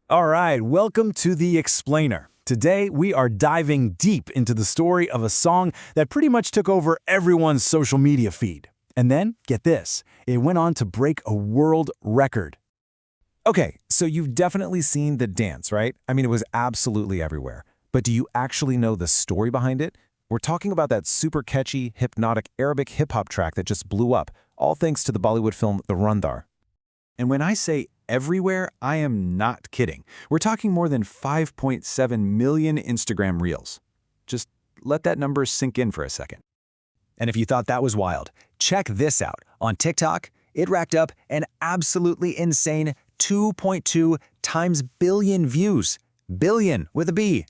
All right, welcome to The Explainer. Today, we are diving deep into the story of a song that pretty much took over everyone's social media feed. And then, get this, it went on to break a world record. Okay, so you've definitely seen the dance, right? I mean, it was absolutely everywhere. But do you actually know the story behind it? We're talking about that super catchy, hypnotic Arabic hip-hop track that just blew up, all thanks to the Bollywood film Dhurandhar. And when I say everywhere, I am not kidding. We're talking more than 5.7 million Instagram Reels. Just let that number sink in for a second. And if you thought that was wild, check this out. On TikTok, it racked up an absolutely insane 2.2 times billion views. Billion with a B.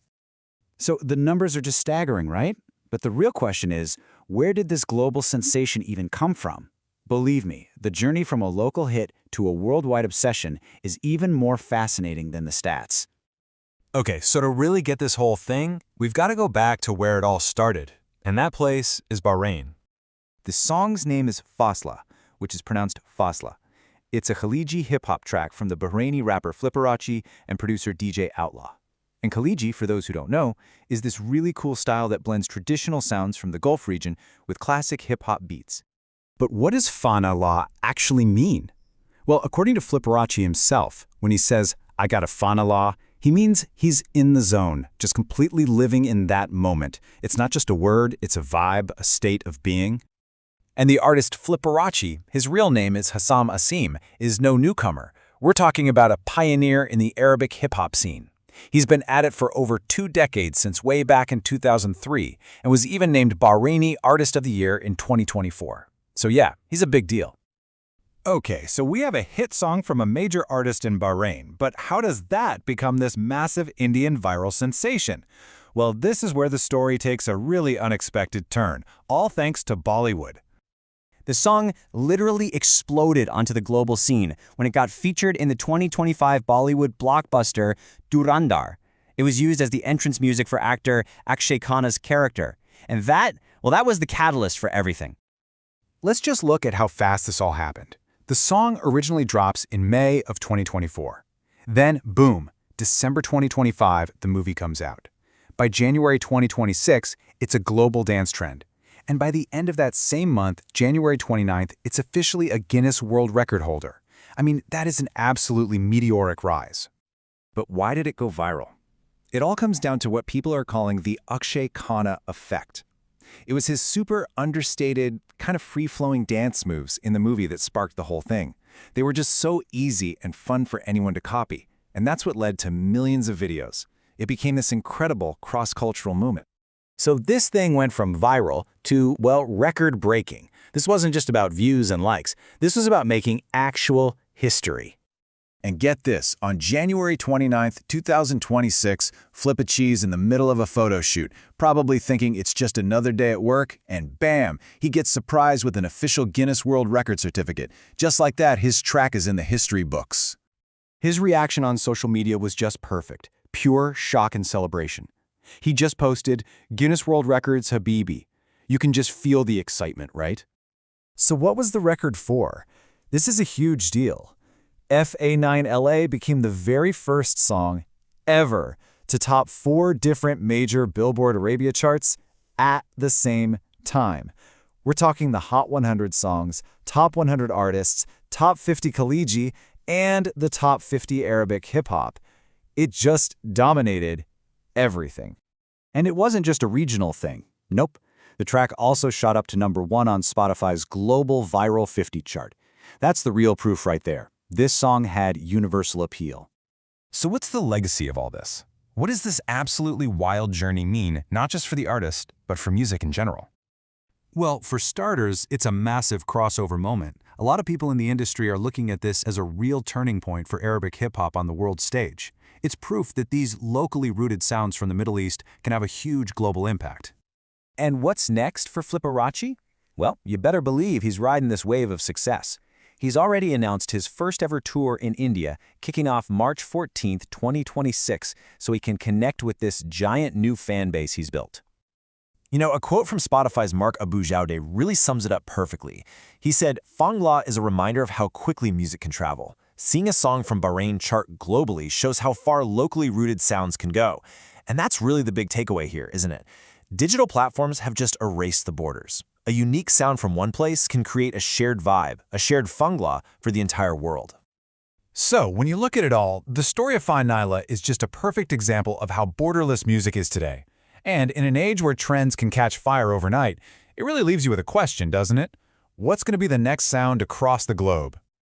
So the numbers are just staggering, right? But the real question is, where did this global sensation even come from? Believe me, the journey from a local hit to a worldwide obsession is even more fascinating than the stats. Okay, so to really get this whole thing, we've got to go back to where it all started. And that place is Bahrain. The song's name is Fasla, which is pronounced Fasla. It's a Khaliji hip-hop track from the Bahraini rapper Flipperacci and producer DJ Outlaw. And Khaliji, for those who don't know, is this really cool style that blends traditional sounds from the Gulf region with classic hip-hop beats. But what does Fana La actually mean? Well, according to Flipperacci himself, when he says, "I got a Fana La," he means he's in the zone, just completely living in that moment. It's not just a word, it's a vibe, a state of being. And the artist Flipperacci, his real name is Hassam Asim, is no newcomer. We're talking about a pioneer in the Arabic hip-hop scene. He's been at it for over 2 decades since way back in 2003 and was even named Bahraini Artist of the Year in 2024. So yeah, he's a big deal. Okay, so we have a hit song from a major artist in Bahrain, but how does that become this massive Indian viral sensation? Well, this is where the story takes a really unexpected turn, all thanks to Bollywood. The song literally exploded onto the global scene when it got featured in the 2025 Bollywood blockbuster Dhurandhar. It was used as the entrance music for actor Akshay Khanna's character. And that was the catalyst for everything. Let's just look at how fast this all happened. The song originally drops in May of 2024. Then, boom, December 2025, the movie comes out. By January 2026, it's a global dance trend. And by the end of that same month, January 29th, it's officially a Guinness World Record holder. I mean, that is an absolutely meteoric rise. But why did it go viral? It all comes down to what people are calling the Akshay Khanna effect. It was his super understated, kind of free-flowing dance moves in the movie that sparked the whole thing. They were just so easy and fun for anyone to copy, and that's what led to millions of videos. It became this incredible cross-cultural movement. So this thing went from viral to, well, record-breaking. This wasn't just about views and likes. This was about making actual history. And get this, on January 29th, 2026, Flipperacci's in the middle of a photo shoot, probably thinking it's just another day at work, and bam, he gets surprised with an official Guinness World Record certificate. Just like that, his track is in the history books. His reaction on social media was just perfect. Pure shock and celebration. He just posted, "Guinness World Records Habibi." You can just feel the excitement, right? So what was the record for? This is a huge deal. FA9LA became the very first song ever to top 4 different major Billboard Arabia charts at the same time. We're talking the Hot 100 songs, Top 100 artists, Top 50 Khaliji, and the Top 50 Arabic hip-hop. It just dominated everything. And it wasn't just a regional thing. Nope. The track also shot up to #1 on Spotify's Global Viral 50 chart. That's the real proof right there. This song had universal appeal. So what's the legacy of all this? What does this absolutely wild journey mean, not just for the artist, but for music in general? Well, for starters, it's a massive crossover moment. A lot of people in the industry are looking at this as a real turning point for Arabic hip-hop on the world stage. It's proof that these locally rooted sounds from the Middle East can have a huge global impact. And what's next for Flipperacci? Well, you better believe he's riding this wave of success. He's already announced his first ever tour in India, kicking off March 14th, 2026, so he can connect with this giant new fan base he's built. You know, a quote from Spotify's Mark Abujaude really sums it up perfectly. He said, "Fangla is a reminder of how quickly music can travel. Seeing a song from Bahrain chart globally shows how far locally rooted sounds can go. And that's really the big takeaway here, isn't it? Digital platforms have just erased the borders. A unique sound from one place can create a shared vibe, a shared fungla for the entire world. So, when you look at it all, the story of Fine Nyla is just a perfect example of how borderless music is today. And in an age where trends can catch fire overnight, it really leaves you with a question, doesn't it? What's going to be the next sound to cross the globe?